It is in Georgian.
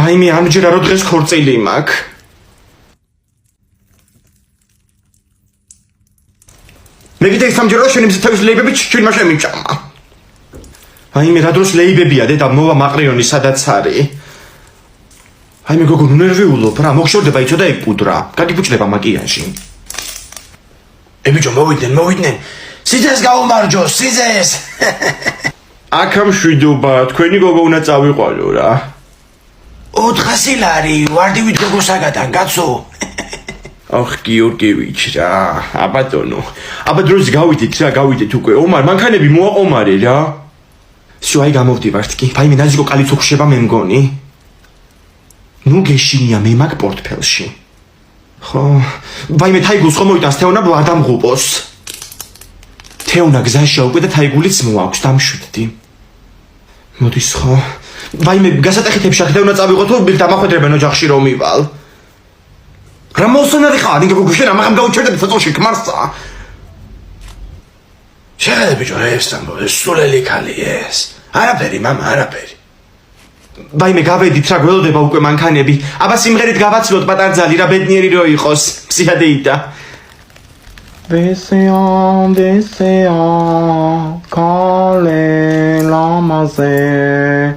ვაიმე ამჯერა რო დღეს ქორწილი მაქვს. მე კიდე სამჯერ რო შენი მზითების ლეიბები ჩირმა შემიჭამა. ვაიმე რა დროს ლეიბებია დედა მოვა მაყრიონი სადაც არის. ვაიმე გოგო ნუ ნერვიულობ რა მოგშორდება იცოდა ეგ პუდრა. გაგიფუჭდება მაკიაჟი. ბიჭო მოვიდნენ. სიძეს გაუმარჯო, სიძეს. აქამ შვიდობა, თქვენი გოგო უნდა წავიყვანო რა. 400 ლარი, ვარდივით გოგოსაგან, კაცო. ახ გიორგევიჩ რა, აბატონო. აბა დროს გავიდით უკვე. ომარ, მანქანები მოაყომარე რა. შო აი გამოვდივართ კი. ვაიმე ნაძიგო კალიც უხშება მე მგონი. ნუ გეშინია მე მაგ პორტფელში. ხო, ვაიმე თაიგულს ხომ მოიტანს თეონა არ დამღუპოს. თეონა გზაშია უკვე და თაიგულიც მოაქვს დამშვიდდი. მოდის ხო? ვაიმე გასატეხითებში აქ თეონა წავიღო თუ დამახვედრებენ ოჯახში რომ მივალ. რა მოსონარი ხარ? ნიგო გუშენ ამაღამ გაუჩერდები საწოლში ქმარსა. შეხედე ბიჭო რა ესამბო, სულელი ქალი ეს. არაფერი მამა, არაფერი. ვაიმე გავედით რა გველოდება უკვე მანქანები. აბა სიმღერით გავაცილოთ პატარძალი რა ბედნიერი რო იყოს. ფსიადეიდა. Deseo, kale lamase